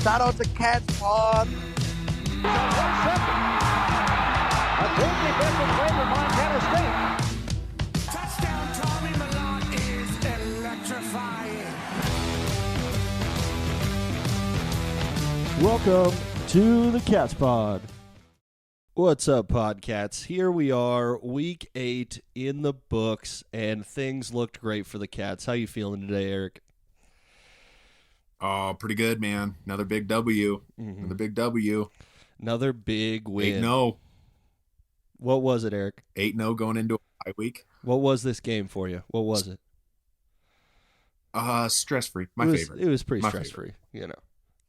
Shout out to Cats Pod. A big defensive play for Montana State. Touchdown, Tommy Milan is electrifying. Welcome to the Cats Pod. What's up, Podcats? Here we are, week 8 in the books, and things looked great for the Cats. How you feeling today, Eric? Oh, pretty good, man. Another big W. Another big W. Another big win. 8-0. What was it, Eric? 8-0 going into a bye week. What was this game for you? What was it? Stress-free. My favorite. It was pretty My stress-free, you know.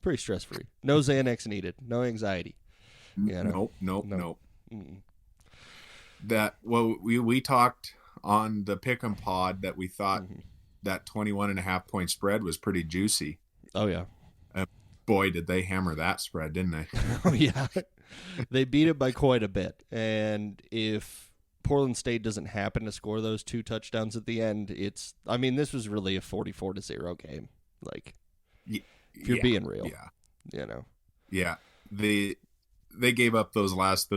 Pretty stress-free. No Xanax needed. No anxiety. You know? Nope. Mm-mm. We talked on the Pick'em pod that we thought that 21.5 point spread was pretty juicy. Oh, yeah. Boy, did they hammer that spread, didn't they? Oh, yeah. They beat it by quite a bit. And if Portland State doesn't happen to score those 2 touchdowns at the end, this was really a 44-0 game. Like, if you're being real, you know. Yeah. They gave up those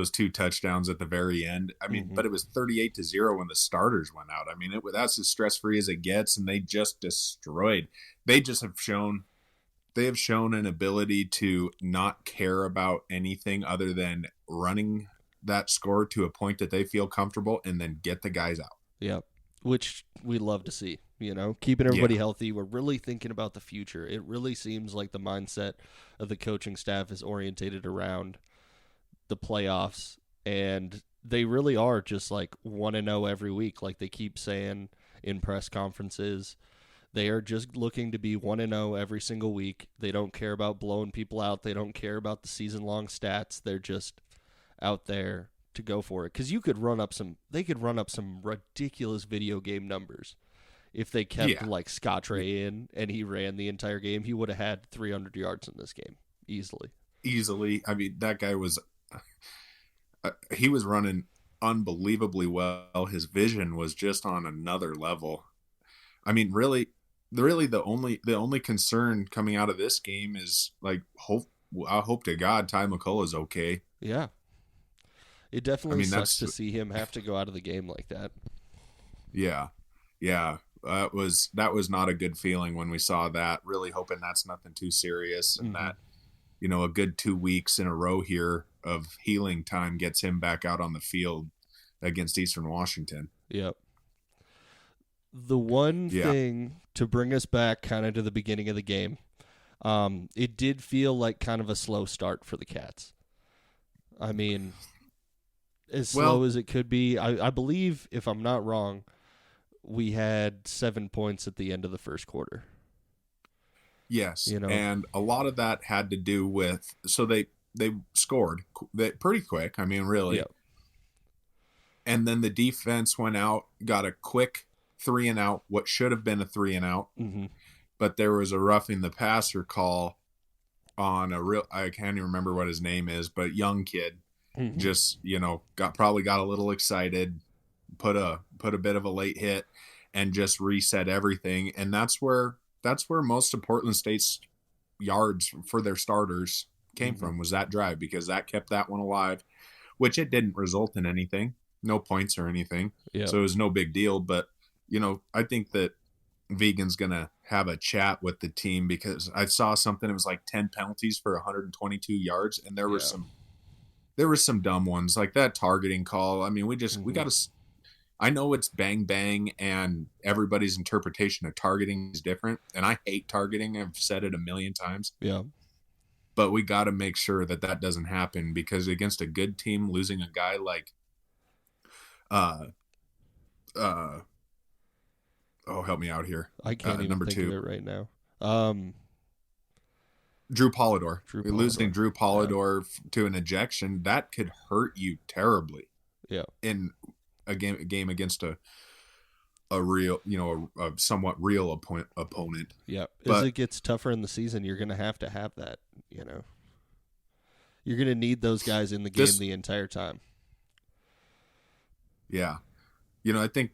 2 touchdowns at the very end. I mean, but it was 38-0 when the starters went out. I mean, that's as stress-free as it gets, and they just destroyed. They have shown an ability to not care about anything other than running that score to a point that they feel comfortable and then get the guys out. Yeah, which we love to see, you know, keeping everybody healthy. We're really thinking about the future. It really seems like the mindset of the coaching staff is orientated around the playoffs, and they really are just like 1-0 every week, like they keep saying in press conferences. They are just looking to be 1-0 every single week. They don't care about blowing people out. They don't care about the season-long stats. They're just out there to go for it. Because they could run up some ridiculous video game numbers. If they kept like Scottrey in and he ran the entire game, he would have had 300 yards in this game easily. I mean, that guy was he was running unbelievably well. His vision was just on another level. I mean, really the only concern coming out of this game is like I hope to God Ty McCullough's okay. Yeah. It definitely sucks to see him have to go out of the game like that. Yeah. That was not a good feeling when we saw that. Really hoping that's nothing too serious and that, you know, a good 2 weeks in a row here of healing time gets him back out on the field against Eastern Washington. Yep. The one thing to bring us back kind of to the beginning of the game, it did feel like kind of a slow start for the Cats. I mean, as slow as it could be. I believe, if I'm not wrong, we had 7 points at the end of the first quarter. Yes, you know? And a lot of that had to do with, so they scored pretty quick. I mean, really. Yep. And then the defense went out, got a quick 3-and-out, what should have been a 3-and-out, but there was a roughing the passer call on I can't even remember what his name is, but young kid, just, you know, got a little excited, put a bit of a late hit, and just reset everything. And that's where most of Portland State's yards for their starters came from, was that drive, because that kept that one alive, which it didn't result in anything, no points or anything. Yep. So it was no big deal. But, you know, I think that Vegan's going to have a chat with the team, because I saw something, it was like 10 penalties for 122 yards. And there were some dumb ones, like that targeting call. I mean, we got to, I know it's bang, bang, and everybody's interpretation of targeting is different. And I hate targeting. I've said it a million times. Yeah. But we got to make sure that doesn't happen, because against a good team, losing a guy like, help me out here. I can't even think of it right now. Drew Polidor. Losing Drew Polidor to an ejection, that could hurt you terribly. Yeah. In a game against a real, you know, a somewhat real opponent. Yeah. As it gets tougher in the season, you're going to have that, you know. You're going to need those guys in the game the entire time. Yeah. You know, I think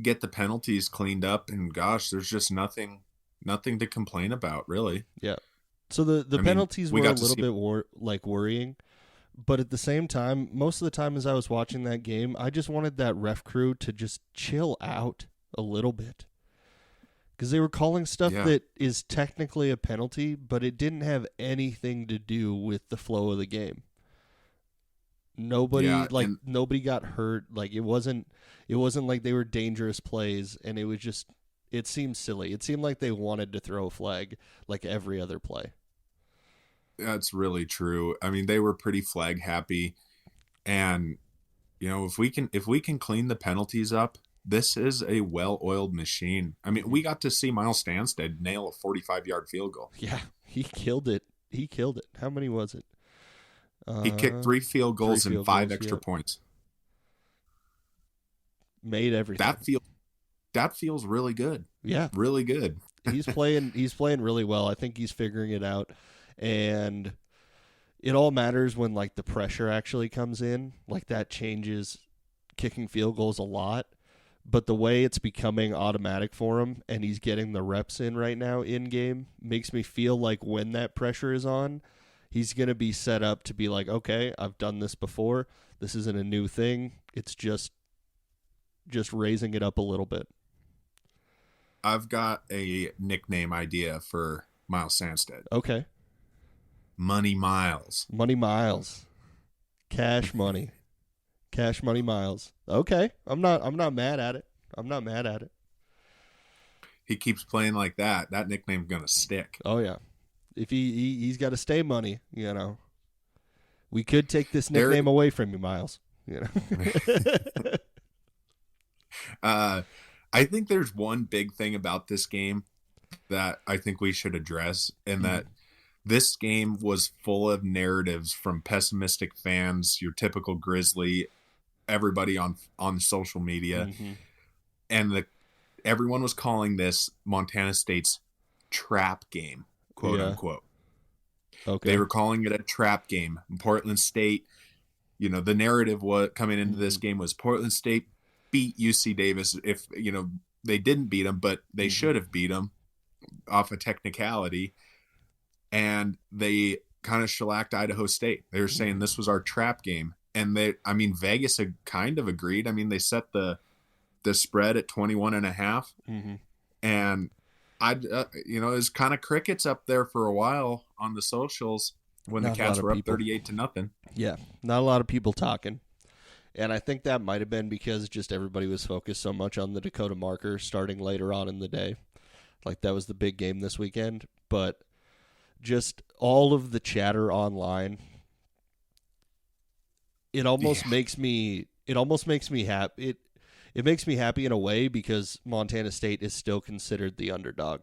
get the penalties cleaned up, and gosh, there's just nothing to complain about, really. Yeah. So the penalties were a little bit worrying, but at the same time, most of the time as I was watching that game, I just wanted that ref crew to just chill out a little bit. Because they were calling stuff that is technically a penalty, but it didn't have anything to do with the flow of the game. Nobody got hurt. Like it wasn't like they were dangerous plays, and it seemed silly. It seemed like they wanted to throw a flag like every other play. That's really true. I mean, they were pretty flag happy, and if we can clean the penalties up, this is a well-oiled machine. I mean, we got to see Miles Stanstead nail a 45-yard field goal. Yeah, he killed it. How many was it? He kicked 3 field goals and 5 extra points. Made everything. That feels really good. Yeah, really good. He's playing really well. I think he's figuring it out. And it all matters when like the pressure actually comes in. Like that changes kicking field goals a lot. But the way it's becoming automatic for him and he's getting the reps in right now in game makes me feel like when that pressure is on, he's going to be set up to be like, okay, I've done this before. This isn't a new thing. It's just raising it up a little bit. I've got a nickname idea for Miles Stanstead. Okay. Money Miles. Money Miles. Cash money. Cash money Miles. Okay. I'm not mad at it. He keeps playing like that. That nickname's going to stick. Oh yeah. If he's got to stay money, We could take this nickname away from you, Miles. I think there's one big thing about this game that I think we should address, and that this game was full of narratives from pessimistic fans, your typical Grizzly, everybody on social media, and everyone was calling this Montana State's trap game, quote unquote. Okay. They were calling it a trap game. Portland State, the narrative coming into this game was Portland State beat UC Davis. If they didn't beat them, but they should have beat them off a technicality, and they kind of shellacked Idaho State. They were saying this was our trap game, and Vegas had kind of agreed. I mean, they set the spread at 21.5, and it was kind of crickets up there for a while on the socials when the Cats were up 38-0. Yeah, not a lot of people talking. And I think that might have been because just everybody was focused so much on the Dakota Marker starting later on in the day. Like that was the big game this weekend. But just all of the chatter online, it almost makes me happy. It makes me happy in a way because Montana State is still considered the underdog.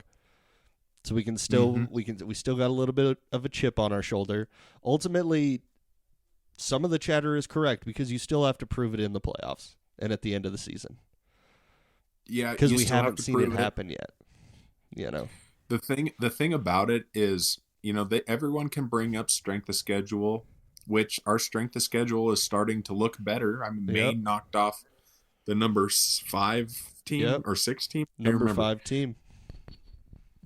So we can still we still got a little bit of a chip on our shoulder. Ultimately, some of the chatter is correct because you still have to prove it in the playoffs and at the end of the season. Yeah, because we haven't seen it happen yet. The thing about it is, everyone can bring up strength of schedule, which our strength of schedule is starting to look better. I mean, Maine knocked off the number 5 team or 6 team. Number 5 team.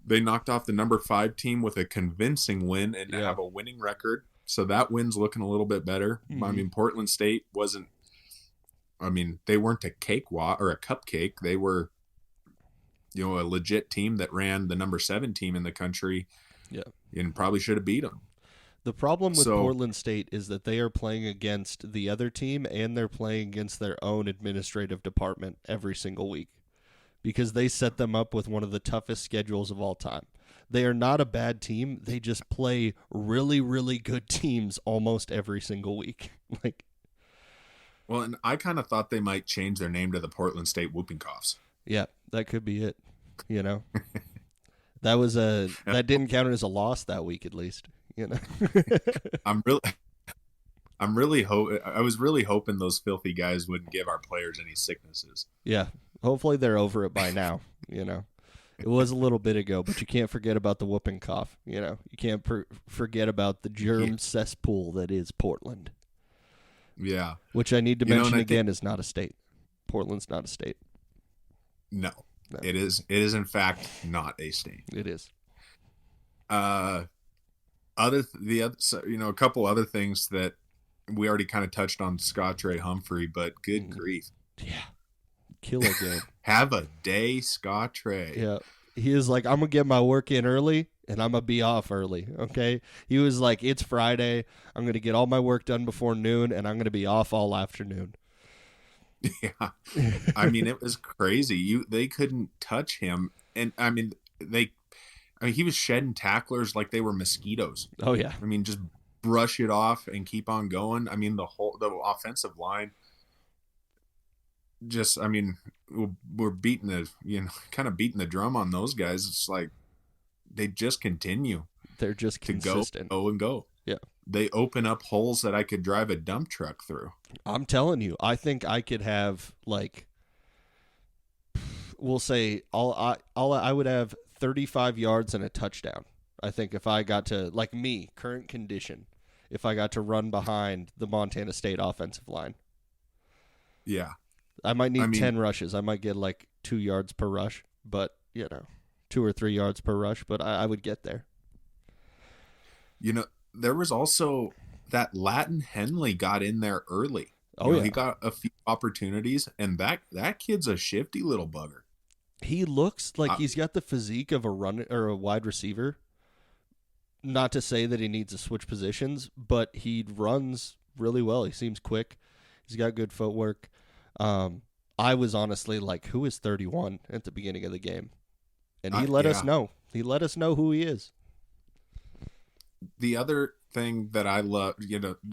They knocked off the number 5 team with a convincing win and have a winning record. So that win's looking a little bit better. I mean, Portland State they weren't a cakewalk or a cupcake. They were, a legit team that ran the number 7 team in the country. Yeah. And probably should have beat them. The problem with Portland State is that they are playing against the other team and they're playing against their own administrative department every single week because they set them up with one of the toughest schedules of all time. They are not a bad team. They just play really, really good teams almost every single week. Well, and I kind of thought they might change their name to the Portland State Whooping Coughs. Yeah, that could be it. That didn't count as a loss that week, at least. I was really hoping those filthy guys wouldn't give our players any sicknesses. Yeah, hopefully they're over it by now. It was a little bit ago, but you can't forget about the whooping cough. You can't forget about the germ cesspool that is Portland. Yeah. Which I need to mention again is not a state. Portland's not a state. No. It is in fact not a state. It is. A couple other things that we already kind of touched on Scott Ray Humphrey, but good grief. Yeah. Killer game. Have a day, Scott Ray. Yeah. He is like, I'm going to get my work in early and I'm going to be off early. Okay. He was like, it's Friday. I'm going to get all my work done before noon and I'm going to be off all afternoon. Yeah. I mean, it was crazy. They couldn't touch him. And I mean, he was shedding tacklers like they were mosquitoes. Oh yeah. I mean, just brush it off and keep on going. I mean, the offensive line we're beating kind of beating the drum on those guys. It's like they just continue. They're just consistent. Go and go. Yeah. They open up holes that I could drive a dump truck through. I'm telling you, I think I could have we'll say I would have 35 yards and a touchdown. I think if I got to current condition, if I got to run behind the Montana State offensive line. Yeah. I might need 10 rushes. I might get 2 yards per rush, but 2 or 3 yards per rush, but I would get there. There was also that Latin Henley got in there early. He got a few opportunities, and that kid's a shifty little bugger. He looks like he's got the physique of a run or a wide receiver. Not to say that he needs to switch positions, but he runs really well. He seems quick. He's got good footwork. I was honestly like, who is 31 at the beginning of the game? And he let us know. He let us know who he is. The other thing that I love,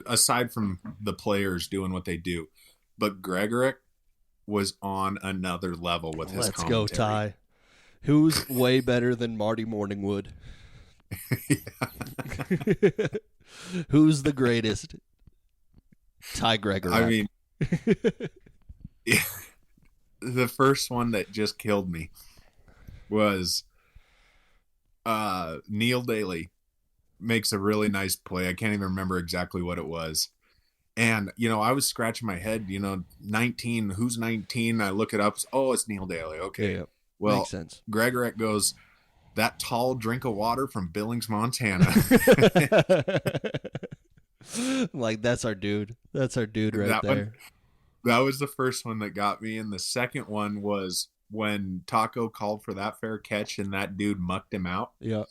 aside from the players doing what they do, but Gregorick was on another level with his commentary. Let's go, Ty. Who's way better than Marty Morningwood? Who's the greatest? Ty Gregorick. I mean, the first one that just killed me was Neil Daly makes a really nice play. I can't even remember exactly what it was. And, I was scratching my head, 19, who's 19? I look it up. Oh, it's Neil Daly. Okay. Yeah. Well, makes sense. Gregorick goes, that tall drink of water from Billings, Montana. That's our dude. That's our dude right there. That was the first one that got me. And the second one was when Taco called for that fair catch and that dude mucked him out. Yeah.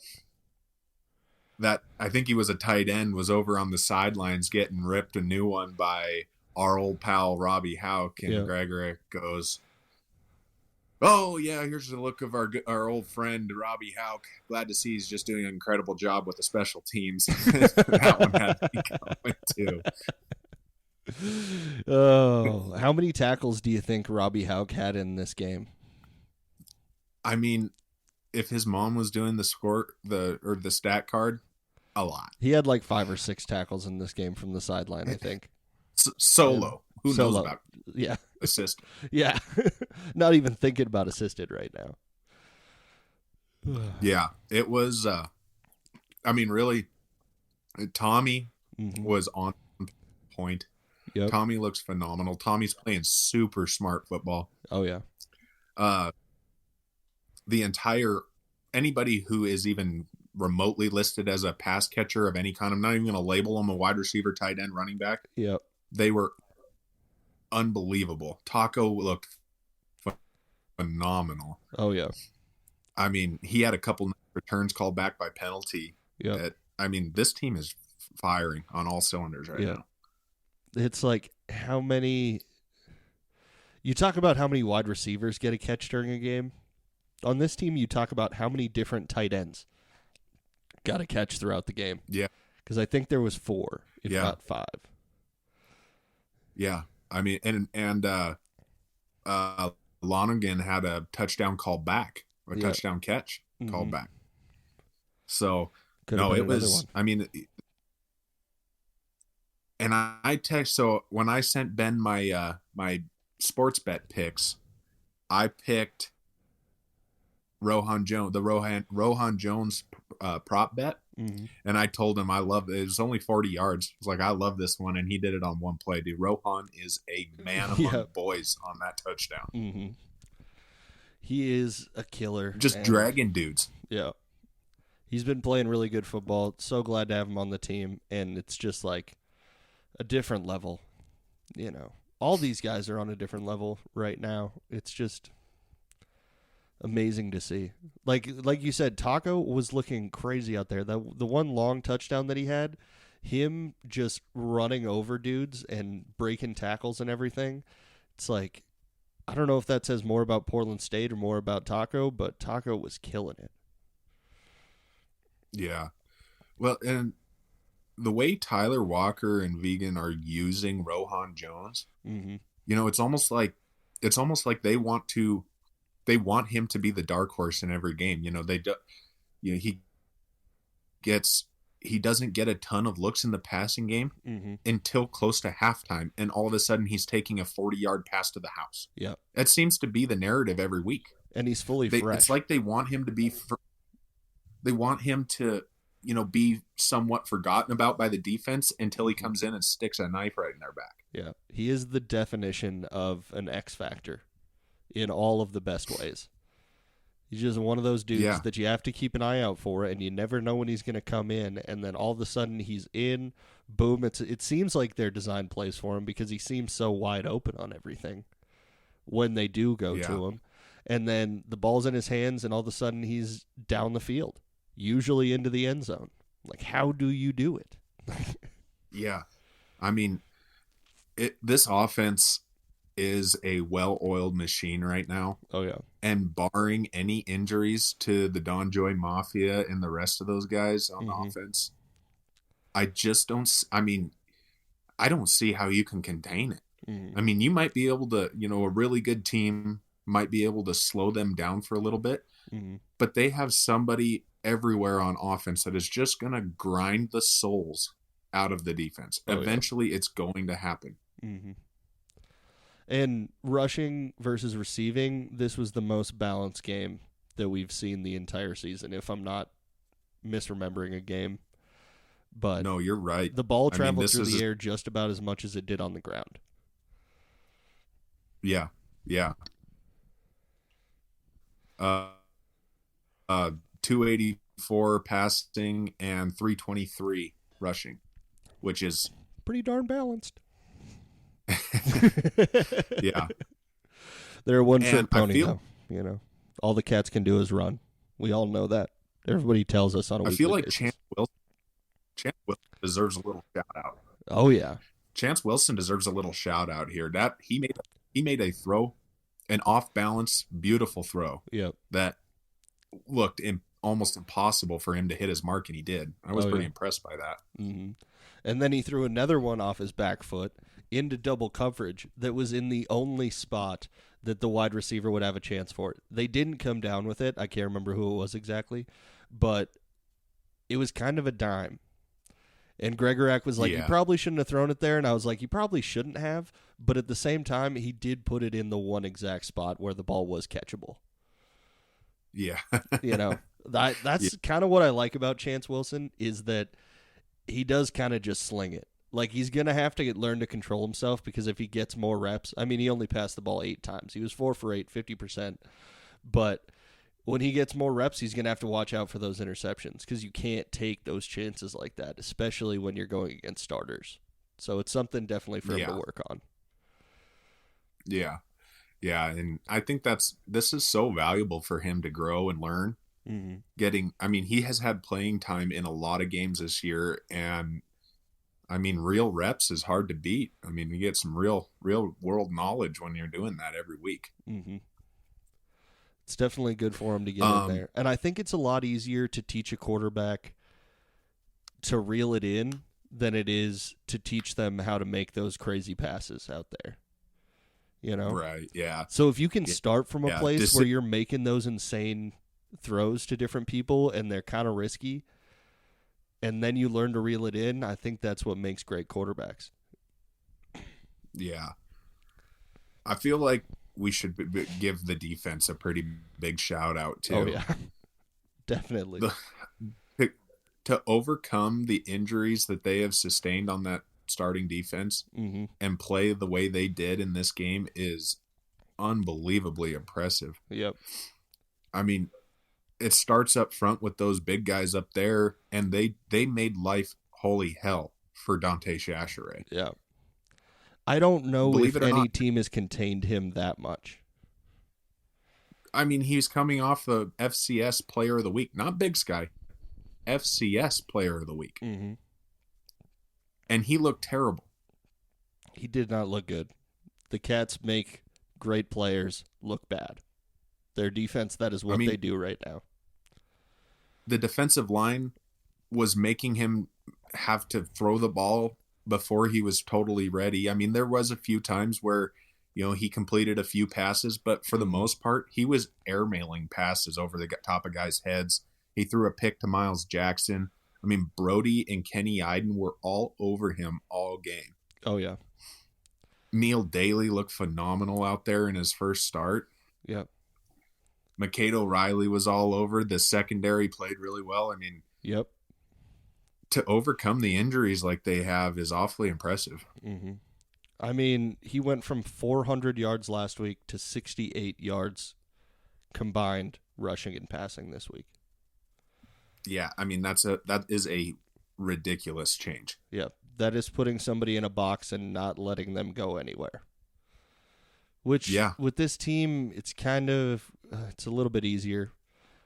That I think he was a tight end, was over on the sidelines getting ripped a new one by our old pal Robbie Hauk, and Gregorick goes, "Oh yeah, here's a look of our old friend Robbie Hauk. Glad to see he's just doing an incredible job with the special teams." That one had me going too. Oh, how many tackles do you think Robbie Hauk had in this game? I mean, if his mom was doing the stat card, a lot. He had 5 or 6 tackles in this game from the sideline, I think. Solo. Who knows about assist? Yeah. Not even thinking about assisted right now. Yeah. It was really Tommy was on point. Yep. Tommy looks phenomenal. Tommy's playing super smart football. Oh yeah. Anybody who is even remotely listed as a pass catcher of any kind, I'm not even going to label them a wide receiver, tight end, running back. Yep. They were unbelievable. Taco looked phenomenal. Oh yeah. I mean, he had a couple returns called back by penalty. Yeah. This team is firing on all cylinders right now. It's how many. You talk about how many wide receivers get a catch during a game. On this team, you talk about how many different tight ends got a catch throughout the game. Yeah. Because I think there was 4, if not 5. Yeah. I mean, and Lonergan had a touchdown called back, touchdown catch called back. So, it was, one. I mean, and I text, so when I sent Ben my my sports bet picks, I picked Rohan Jones prop bet, and I told him I love it. It was only 40 yards. I was like, I love this one, and he did it on one play. Dude, Rohan is a man among boys on that touchdown. He is a killer. Just dragging dudes. Yeah, He's been playing really good football. So glad to have him on the team, and it's just like a different level. You know, all these guys are on a different level right now. It's just amazing to see. Like you said, Taco was looking crazy out there. The one long touchdown that he had, him just running over dudes and breaking tackles and everything. It's like, I don't know if that says more about Portland State or more about Taco, but Taco was killing it. Yeah. Well, and the way Tyler Walker and Vegan are using Rohan Jones, you know, it's almost like they want him to be the dark horse in every game. You know, he doesn't get a ton of looks in the passing game until close to halftime, and all of a sudden he's taking a 40-yard pass to the house. Yeah. That seems to be the narrative every week. And he's fully fresh. It's like they want him to be you know, be somewhat forgotten about by the defense until he comes in and sticks a knife right in their back. Yeah. He is the definition of an X factor in all of the best ways. He's just one of those dudes that you have to keep an eye out for, and you never know when he's going to come in, and then all of a sudden he's in, boom. It seems like they're designed plays for him because he seems so wide open on everything when they do go to him. And then the ball's in his hands, and all of a sudden he's down the field, usually into the end zone. Like, how do you do it? Yeah. I mean, this offense is a well-oiled machine right now. Oh, yeah. And barring any injuries to the Don Joy Mafia and the rest of those guys on offense, I don't see how you can contain it. I mean, you might be able to, you know, a really good team might be able to slow them down for a little bit, but they have somebody everywhere on offense that is just going to grind the souls out of the defense. Eventually, it's going to happen. And rushing versus receiving, this was the most balanced game that we've seen the entire season, if I'm not misremembering a game. But no, you're right. The ball traveled through the air just about as much as it did on the ground. Yeah, yeah. 284 passing and 323 rushing, which is pretty darn balanced. Yeah. They're a one-trick pony, though. You know, all the Cats can do is run. We all know that. Everybody tells us on a weekly basis. I feel like Chance Wilson deserves a little shout-out. Oh, yeah. Chance Wilson deserves a little shout-out here. That he made a throw, an off-balance, beautiful throw. Yep. That looked almost impossible for him to hit his mark, and he did. I was pretty impressed by that. And then he threw another one off his back foot into double coverage that was in the only spot that the wide receiver would have a chance for it. They didn't come down with it. I can't remember who it was exactly, but it was kind of a dime. And Gregorak was like, you probably shouldn't have thrown it there. And I was like, you probably shouldn't have. But at the same time, he did put it in the one exact spot where the ball was catchable. Yeah. You know, that's kind of what I like about Chance Wilson is that he does kind of just sling it. Like, he's going to have to learn to control himself because if he gets more reps, I mean, he only passed the ball 8 times. He was 4 for 8, 50%. But when he gets more reps, he's going to have to watch out for those interceptions because you can't take those chances like that, especially when you're going against starters. So it's something definitely for him to work on. Yeah. Yeah, and I think this is so valuable for him to grow and learn. He has had playing time in a lot of games this year, and real reps is hard to beat. You get some real world knowledge when you're doing that every week. It's definitely good for him to get in there. And I think it's a lot easier to teach a quarterback to reel it in than it is to teach them how to make those crazy passes out there. You know? Right, yeah. So if you can start from a place where you're making those insane throws to different people and they're kind of risky, and then you learn to reel it in, I think that's what makes great quarterbacks. Yeah. I feel like we should give the defense a pretty big shout out too. Oh yeah. Definitely. To overcome the injuries that they have sustained on that starting defense and play the way they did in this game is unbelievably impressive. Yep. it starts up front with those big guys up there, and they made life holy hell for Dante Chachere. Yeah. I don't know Believe if it or any not. team has contained him that much. I mean, he's coming off the FCS Player of the Week, not Big Sky, FCS Player of the Week. Mm-hmm. And he looked terrible. He did not look good. The Cats make great players look bad. Their defense, that is what they do right now. The defensive line was making him have to throw the ball before he was totally ready. I mean, there was a few times where, he completed a few passes, but for the most part, he was airmailing passes over the top of guys' heads. He threw a pick to Miles Jackson. I mean, Brody and Kenny Iden were all over him all game. Oh, yeah. Neil Daly looked phenomenal out there in his first start. Yep. Mikado Riley was all over. The secondary played really well. I mean, yep. To overcome the injuries like they have is awfully impressive. Mm-hmm. I mean, he went from 400 yards last week to 68 yards combined rushing and passing this week. Yeah, I mean, that is a ridiculous change. Yeah, that is putting somebody in a box and not letting them go anywhere. Which, with this team, it's kind of, it's a little bit easier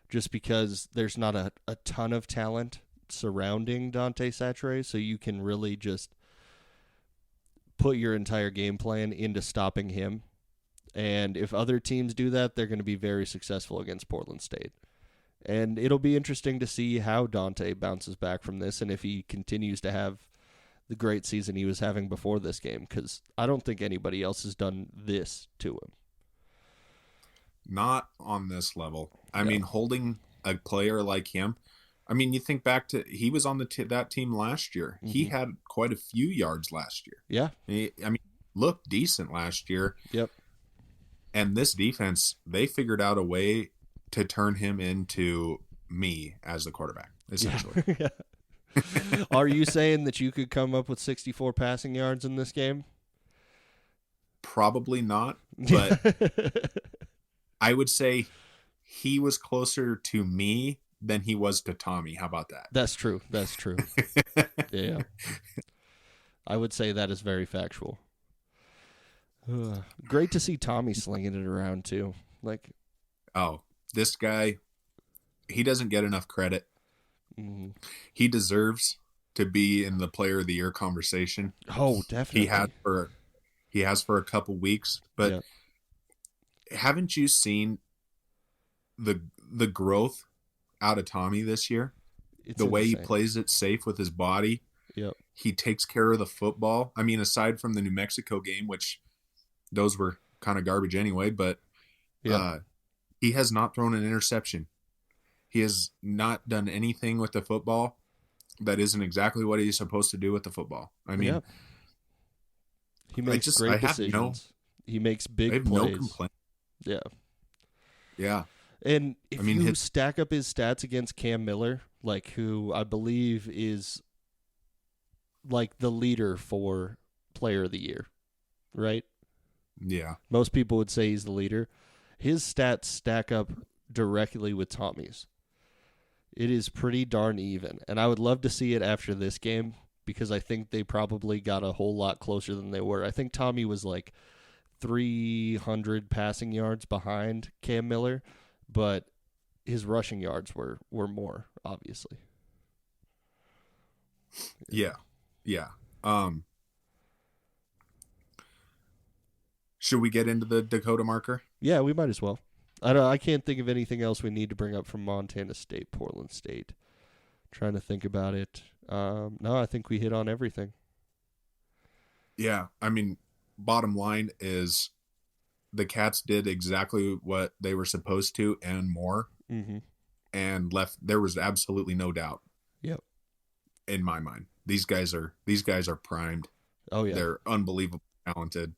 just because there's not a ton of talent surrounding Dante Chachere, so you can really just put your entire game plan into stopping him. And if other teams do that, they're going to be very successful against Portland State. And it'll be interesting to see how Dante bounces back from this and if he continues to have the great season he was having before this game, because I don't think anybody else has done this to him. Not on this level. I mean, holding a player like him, I mean, you think back to, he was on that team last year. Mm-hmm. He had quite a few yards last year. Yeah. I mean, looked decent last year. Yep. And this defense, they figured out a way to turn him into me as the quarterback, essentially. Yeah. Are you saying that you could come up with 64 passing yards in this game? Probably not, but I would say he was closer to me than he was to Tommy. How about that? That's true. That's true. Yeah. I would say that is very factual. Great to see Tommy slinging it around, too. This guy, he doesn't get enough credit. Mm-hmm. He deserves to be in the Player of the Year conversation. Oh, definitely. He has for a couple weeks, but haven't you seen the growth out of Tommy this year? It's the way insane. he plays it safe with his body. Yep. He takes care of the football. I mean, aside from the New Mexico game, which those were kind of garbage anyway, but he has not thrown an interception. He has not done anything with the football that isn't exactly what he's supposed to do with the football. I mean, he makes great decisions. He makes big plays. No complaint. Yeah. Yeah. And if you stack up his stats against Cam Miller, who I believe is the leader for Player of the Year, right? Yeah. Most people would say he's the leader. His stats stack up directly with Tommy's. It is pretty darn even. And I would love to see it after this game because I think they probably got a whole lot closer than they were. I think Tommy was 300 passing yards behind Cam Miller, but his rushing yards were more, obviously. Yeah. Yeah. Should we get into the Dakota Marker? Yeah, we might as well. I can't think of anything else we need to bring up from Montana State, Portland State. Trying to think about it. No, I think we hit on everything. Yeah, I mean, bottom line is the Cats did exactly what they were supposed to and more, and left. There was absolutely no doubt. Yep. In my mind, these guys are primed. Oh yeah, they're unbelievably talented.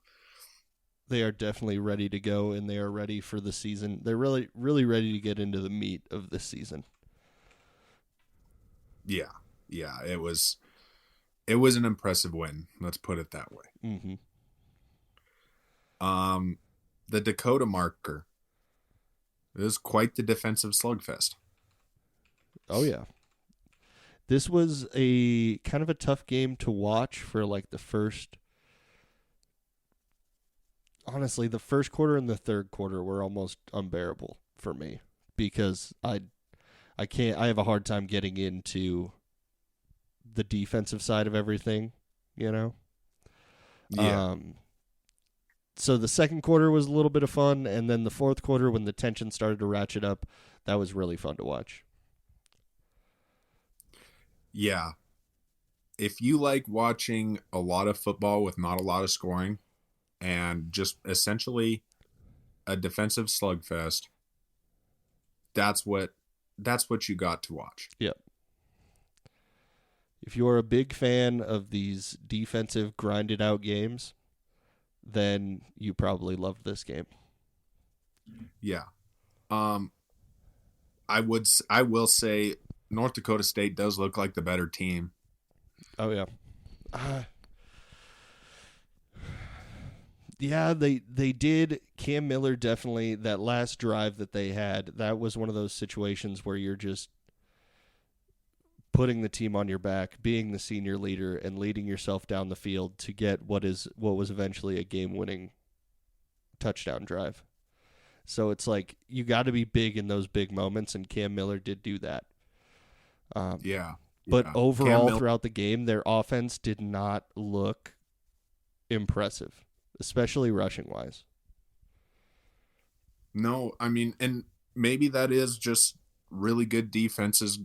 They are definitely ready to go, and they are ready for the season. They're really, really ready to get into the meat of this season. Yeah. It was an impressive win. Let's put it that way. Mm-hmm. The Dakota Marker. It was quite the defensive slugfest. Oh, yeah. This was a kind of a tough game to watch for like the first. Honestly, the first quarter and the third quarter were almost unbearable for me because I have a hard time getting into the defensive side of everything, you know? Yeah. So the second quarter was a little bit of fun, and then the fourth quarter when the tension started to ratchet up, that was really fun to watch. Yeah. If you like watching a lot of football with not a lot of scoring and just essentially a defensive slugfest, that's what you got to watch. Yep. If you're a big fan of these defensive grinded out games, then you probably loved this game. Yeah. I will say North Dakota State does look like the better team. Oh yeah. Yeah, they did. Cam Miller definitely, that last drive that they had, that was one of those situations where you're just putting the team on your back, being the senior leader, and leading yourself down the field to get what was eventually a game-winning touchdown drive. So it's like you got to be big in those big moments, and Cam Miller did do that. But overall, throughout the game, their offense did not look impressive, especially rushing-wise. No, I mean, and maybe that is just really good defenses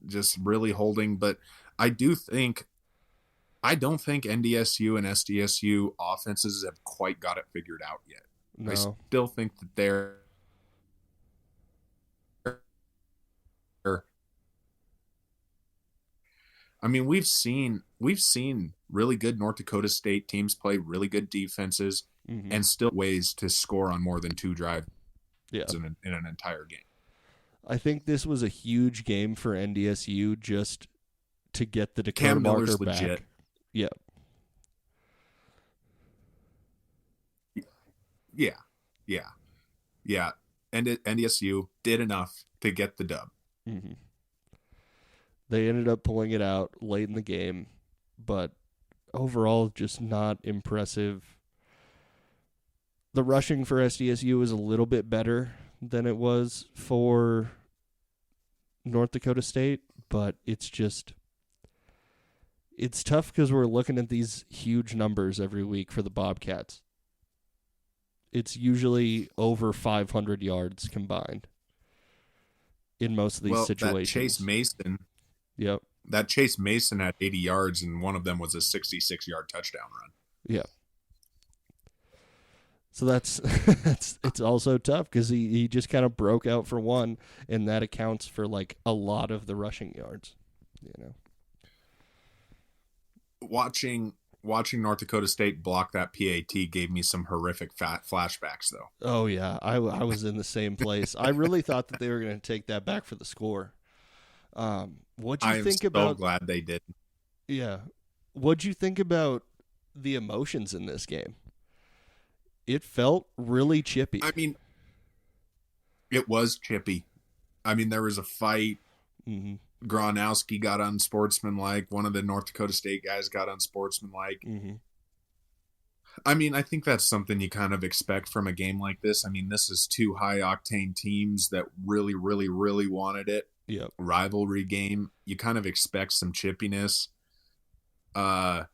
just really holding, but I don't think NDSU and SDSU offenses have quite got it figured out yet. No. I still think that they're I mean, we've seen really good North Dakota State teams play really good defenses and still ways to score on more than 2 drives in an entire game. I think this was a huge game for NDSU just to get the Dakota Cam Marker Miller's back. legit. Yeah. Yeah. And NDSU did enough to get the dub. Mm-hmm. They ended up pulling it out late in the game, but overall just not impressive. The rushing for SDSU is a little bit better than it was for North Dakota State, but it's tough because we're looking at these huge numbers every week for the Bobcats. It's usually over 500 yards combined in most of these situations. That Chase Mason had 80 yards, and one of them was a 66-yard touchdown run. Yeah. So that's it's also tough because he just kind of broke out for one, and that accounts for like a lot of the rushing yards, you know. Watching North Dakota State block that PAT gave me some horrific flashbacks, though. Oh yeah, I was in the same place. I really thought that they were going to take that back for the score. What'd you think about? I'm so glad they did. Yeah, what'd you think about the emotions in this game? It felt really chippy. I mean, it was chippy. I mean, there was a fight. Mm-hmm. Gronowski got unsportsmanlike. One of the North Dakota State guys got unsportsmanlike. Mm-hmm. I mean, I think that's something you kind of expect from a game like this. I mean, this is 2 high-octane teams that really, really, really wanted it. Yep. Rivalry game. You kind of expect some chippiness. I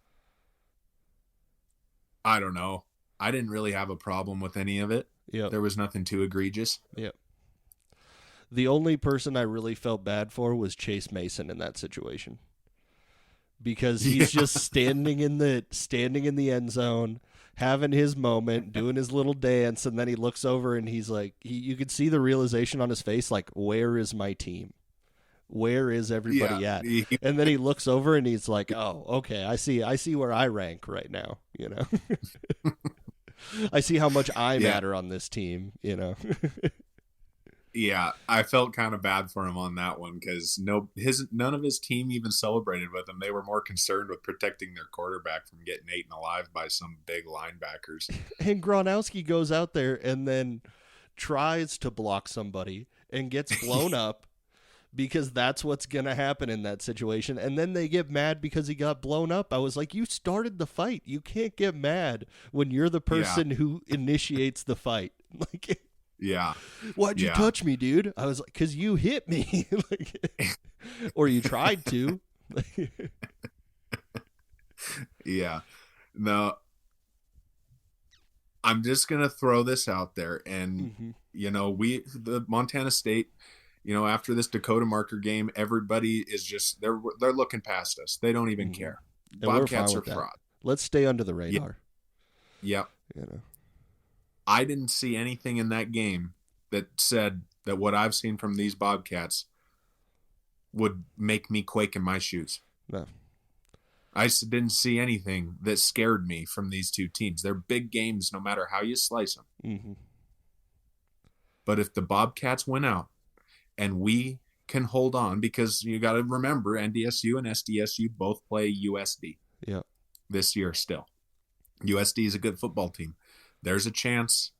don't know. I didn't really have a problem with any of it. Yep. There was nothing too egregious. Yep. The only person I really felt bad for was Chase Mason in that situation. Because he's just standing in the end zone, having his moment, doing his little dance, and then he looks over and he's like, you could see the realization on his face, like, where is my team? Where is everybody at? And then he looks over and he's like, oh, okay, I see where I rank right now, you know. I see how much I matter on this team, you know. Yeah, I felt kind of bad for him on that one because none of his team even celebrated with him. They were more concerned with protecting their quarterback from getting eaten alive by some big linebackers. And Gronowski goes out there and then tries to block somebody and gets blown up because that's what's going to happen in that situation. And then they get mad because he got blown up. I was like, you started the fight. You can't get mad when you're the person who initiates the fight. Like, yeah. Why'd you touch me, dude? I was like, because you hit me. Like, or you tried to. Yeah. No, I'm just going to throw this out there. And, the Montana State, after this Dakota Marker game, everybody is just, they're looking past us. They don't even care. And Bobcats are fraud. Let's stay under the radar. Yep. I didn't see anything in that game that said that what I've seen from these Bobcats would make me quake in my shoes. No. I didn't see anything that scared me from these two teams. They're big games no matter how you slice them. Mm-hmm. But if the Bobcats win out and we can hold on, because you got to remember NDSU and SDSU both play USD this year still. USD is a good football team. There's a chance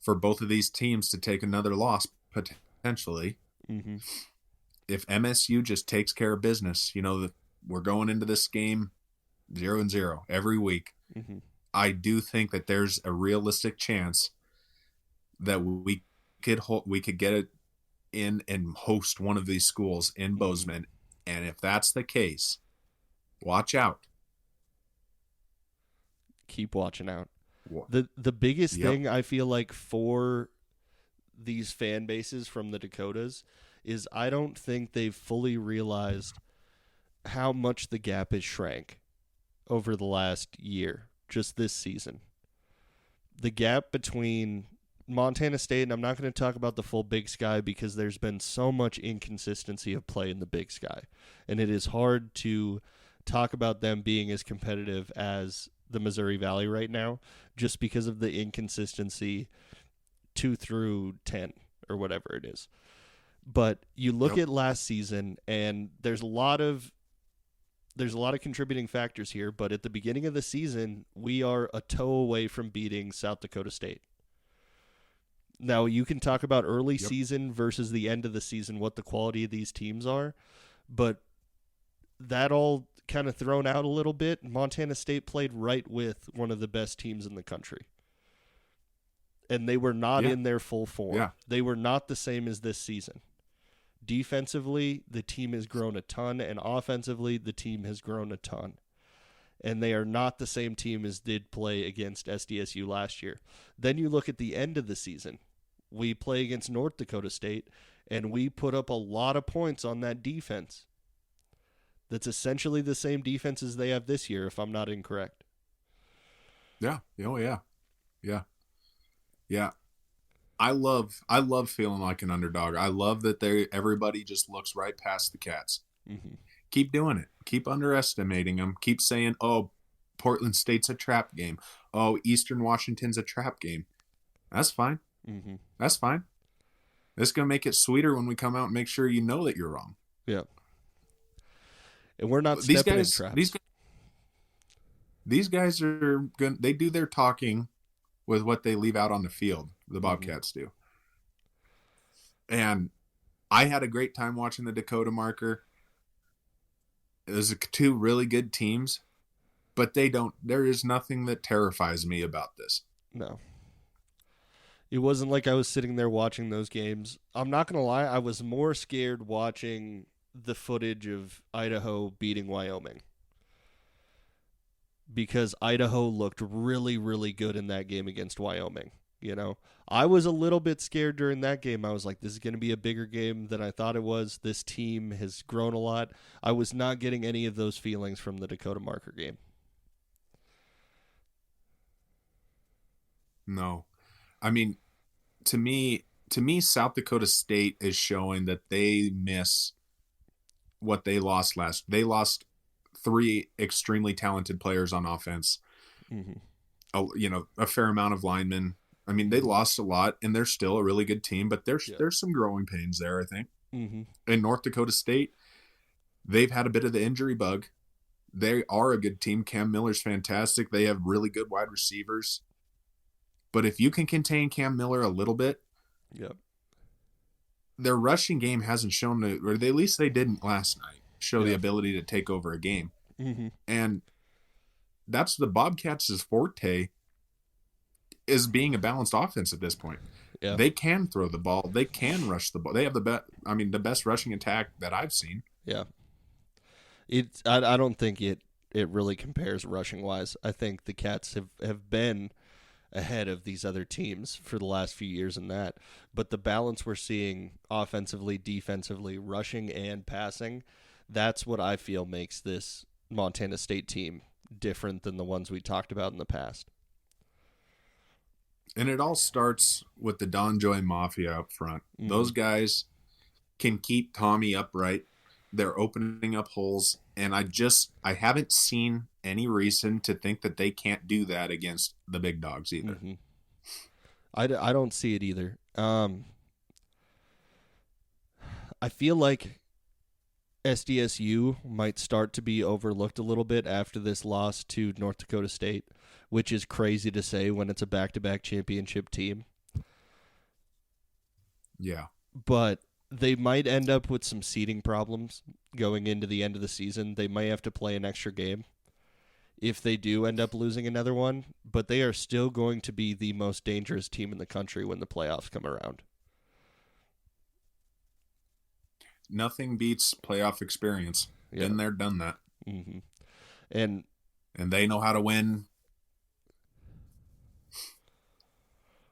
for both of these teams to take another loss potentially. Mm-hmm. If MSU just takes care of business, we're going into this game 0-0 every week. Mm-hmm. I do think that there's a realistic chance that we could get it in and host one of these schools in Bozeman. And if that's the case, watch out. Keep watching out. The biggest thing I feel like for these fan bases from the Dakotas is I don't think they've fully realized how much the gap has shrank over the last year, just this season. The gap between Montana State, and I'm not going to talk about the full Big Sky because there's been so much inconsistency of play in the Big Sky, and it is hard to talk about them being as competitive as the Missouri Valley right now just because of the inconsistency 2 through 10 or whatever it is. But you look at last season, and there's a lot of contributing factors here, but at the beginning of the season, we are a toe away from beating South Dakota State. Now, you can talk about early season versus the end of the season, what the quality of these teams are, but that all kind of thrown out a little bit. Montana State played right with one of the best teams in the country. And they were not in their full form. Yeah. They were not the same as this season. Defensively, the team has grown a ton, and offensively, the team has grown a ton. And they are not the same team as did play against SDSU last year. Then you look at the end of the season. We play against North Dakota State, and we put up a lot of points on that defense. That's essentially the same defense as they have this year, if I'm not incorrect. Yeah. Oh, yeah. Yeah. Yeah. I love feeling like an underdog. I love that everybody just looks right past the Cats. Mm-hmm. Keep doing it. Keep underestimating them. Keep saying, oh, Portland State's a trap game. Oh, Eastern Washington's a trap game. That's fine. Mm-hmm. That's fine. It's going to make it sweeter when we come out and make sure you know that you're wrong. Yeah. And we're not stepping in traps. These guys are going. They do their talking with what they leave out on the field. The Bobcats do. And I had a great time watching the Dakota Marker. There's 2 really good teams, but there is nothing that terrifies me about this. No. It wasn't like I was sitting there watching those games. I'm not going to lie, I was more scared watching the footage of Idaho beating Wyoming. Because Idaho looked really, really good in that game against Wyoming. I was a little bit scared during that game. I was like, this is going to be a bigger game than I thought it was. This team has grown a lot. I was not getting any of those feelings from the Dakota Marker game. No. I mean, to me, South Dakota State is showing that they miss what they lost last. They lost 3 extremely talented players on offense. Mm-hmm. A fair amount of linemen. I mean, they lost a lot, and they're still a really good team, but there's some growing pains there, I think. Mm-hmm. In North Dakota State, they've had a bit of the injury bug. They are a good team. Cam Miller's fantastic. They have really good wide receivers. But if you can contain Cam Miller a little bit, their rushing game hasn't shown, or at least they didn't last night, show the ability to take over a game. Mm-hmm. And that's the Bobcats' forte, is being a balanced offense at this point. Yeah. They can throw the ball. They can rush the ball. They have the best rushing attack that I've seen. Yeah. I don't think it really compares rushing wise. I think the Cats have been ahead of these other teams for the last few years in that. But the balance we're seeing offensively, defensively, rushing and passing, that's what I feel makes this Montana State team different than the ones we talked about in the past. And it all starts with the Don Joy Mafia up front. Mm. Those guys can keep Tommy upright. They're opening up holes. And I haven't seen any reason to think that they can't do that against the big dogs either. Mm-hmm. I don't see it either. I feel like SDSU might start to be overlooked a little bit after this loss to North Dakota State, which is crazy to say when it's a back-to-back championship team. Yeah. But they might end up with some seeding problems going into the end of the season. They might have to play an extra game if they do end up losing another one, but they are still going to be the most dangerous team in the country when the playoffs come around. Nothing beats playoff experience. Yeah. Been there, done that. Mm-hmm. And they know how to win.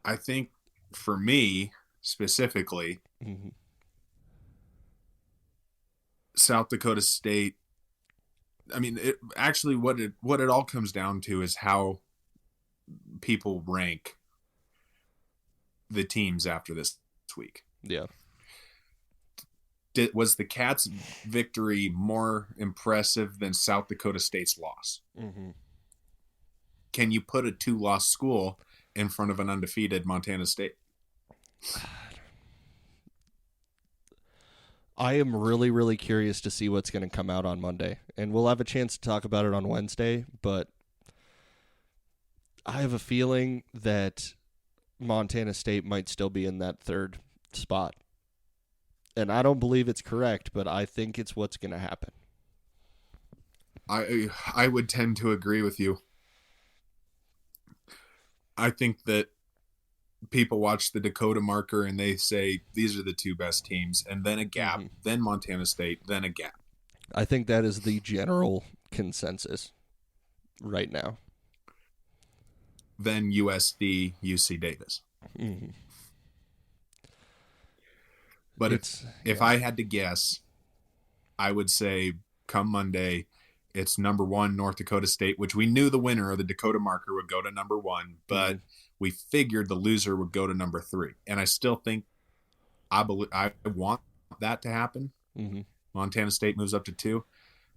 I think for me specifically, mm-hmm. South Dakota State, what it all comes down to is how people rank the teams after this week. Yeah. Was the Cats' victory more impressive than South Dakota State's loss? Mm-hmm. Can you put a 2-loss school in front of an undefeated Montana State? I am really, really curious to see what's going to come out on Monday. And we'll have a chance to talk about it on Wednesday, but I have a feeling that Montana State might still be in that third spot. And I don't believe it's correct, but I think it's what's going to happen. I would tend to agree with you. I think that people watch the Dakota Marker and they say these are the two best teams, and then a gap, then Montana State, then a gap. I think that is the general consensus right now. Then USD, UC Davis. Mm-hmm. But if I had to guess, I would say come Monday, it's number 1 North Dakota State, which we knew the winner of the Dakota Marker would go to number 1, but we figured the loser would go to number 3. And I still think I want that to happen. Mm-hmm. Montana State moves up to 2,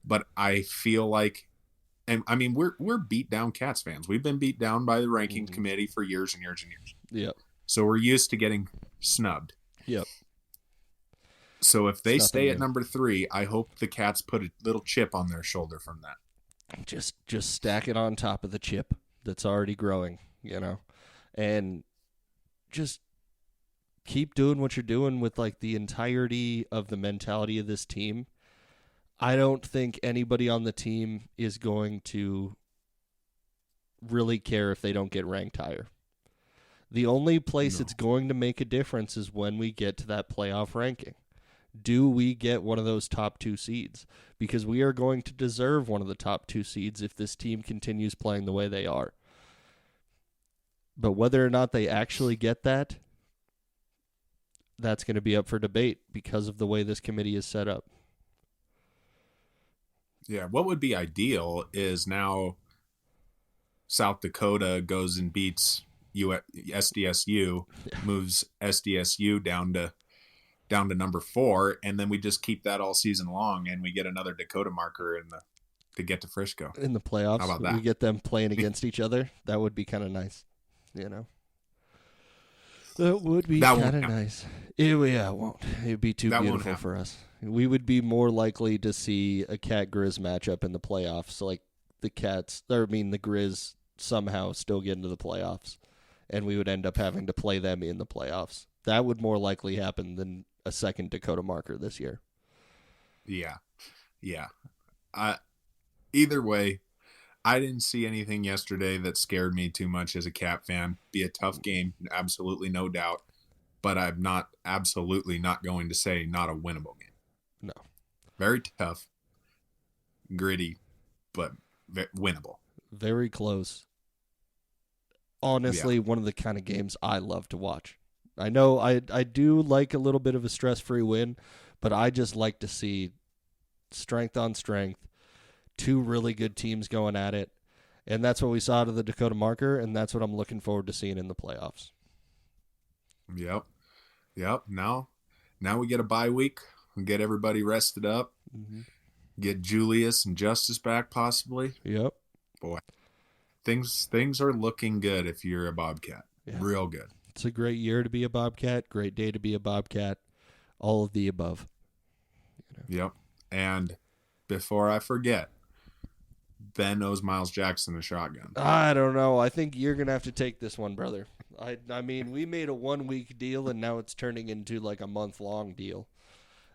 but I feel like, and I mean, we're beat down Cats fans. We've been beat down by the ranking committee for years and years and years. Yep. So we're used to getting snubbed. Yep. So if they stay at number 3, I hope the Cats put a little chip on their shoulder from that. Just stack it on top of the chip that's already growing, and just keep doing what you're doing with like the entirety of the mentality of this team. I don't think anybody on the team is going to really care if they don't get ranked higher. The only place it's going to make a difference is when we get to that playoff ranking. Do we get one of those top 2 seeds? Because we are going to deserve one of the top 2 seeds if this team continues playing the way they are. But whether or not they actually get that, that's going to be up for debate because of the way this committee is set up. Yeah, what would be ideal is now South Dakota goes and beats SDSU, moves SDSU down to number 4, and then we just keep that all season long, and we get another Dakota Marker to get to Frisco in the playoffs. How about that? We get them playing against each other. That would be kind of nice, That would be kind of nice. It won't. It'd be too beautiful for us. We would be more likely to see a Cat Grizz matchup in the playoffs, like the Grizz somehow still get into the playoffs, and we would end up having to play them in the playoffs. That would more likely happen than a second Dakota Marker this year. Yeah. Either way, I didn't see anything yesterday that scared me too much as a Cap fan. Be a tough game, absolutely no doubt. But I'm absolutely not going to say not a winnable game. No. Very tough, gritty, but winnable. Very close. Honestly, one of the kind of games I love to watch. I know I do like a little bit of a stress-free win, but I just like to see strength on strength, two really good teams going at it, and that's what we saw out of the Dakota Marker, and that's what I'm looking forward to seeing in the playoffs. Yep. Now we get a bye week. We get everybody rested up. Mm-hmm. Get Julius and Justice back possibly. Yep. Boy, things are looking good if you're a Bobcat. Yeah. Real good. It's a great year to be a Bobcat. Great day to be a Bobcat. All of the above. Yep. And before I forget, Ben owes Miles Jackson a shotgun. I don't know. I think you're going to have to take this one, brother. I mean, we made a 1-week deal, and now it's turning into like a month-long deal.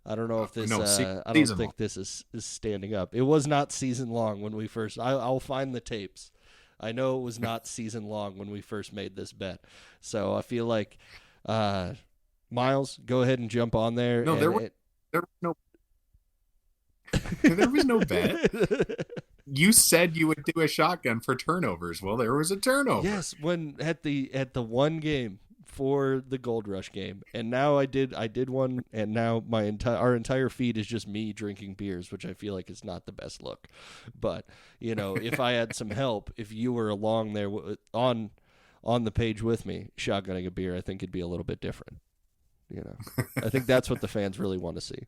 I don't know if this. I don't think this is standing up. It was not season long when we first. I'll find the tapes. I know it was not season long when we first made this bet. So I feel like, Miles, go ahead and jump on there. No, there was no. There was no bet. You said you would do a shotgun for turnovers. Well, there was a turnover. Yes, when at the one game for the Gold Rush game, and now I did one, and now our entire feed is just me drinking beers, which I feel like is not the best look. But if I had some help, if you were along there on the page with me shotgunning a beer, I think it'd be a little bit different. I think that's what the fans really want to see.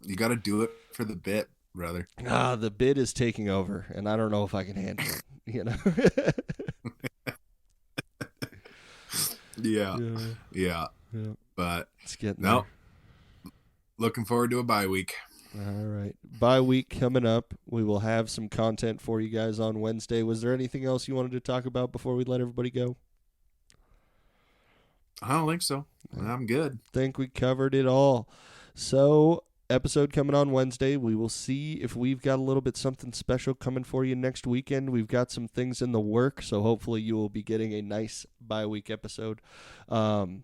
You got to do it for the bit, brother. The bid is taking over, and I don't know if I can handle it. Yeah. But it's getting there. Looking forward to a bye week. All right, bye week coming up. We will have some content for you guys on Wednesday. Was there anything else you wanted to talk about before we let everybody go? I don't think so. I'm good. Think we covered it all. So, episode coming on Wednesday. We will see if we've got a little bit something special coming for you next weekend. We've got some things in the work, so hopefully you will be getting a nice bye-week episode coming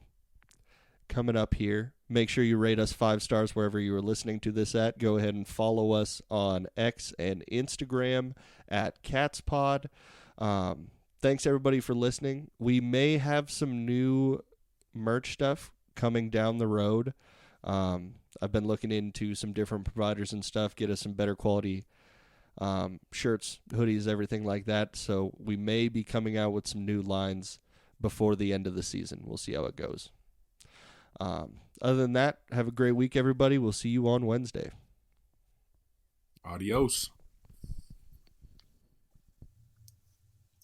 up here. Make sure you rate us 5 stars wherever you are listening to this at. Go ahead and follow us on X and Instagram at CatsPod. Thanks, everybody, for listening. We may have some new merch stuff coming down the road. I've been looking into some different providers and stuff, get us some better quality shirts, hoodies, everything like that. So we may be coming out with some new lines before the end of the season. We'll see how it goes. Other than that, have a great week, everybody. We'll see you on Wednesday. Adios.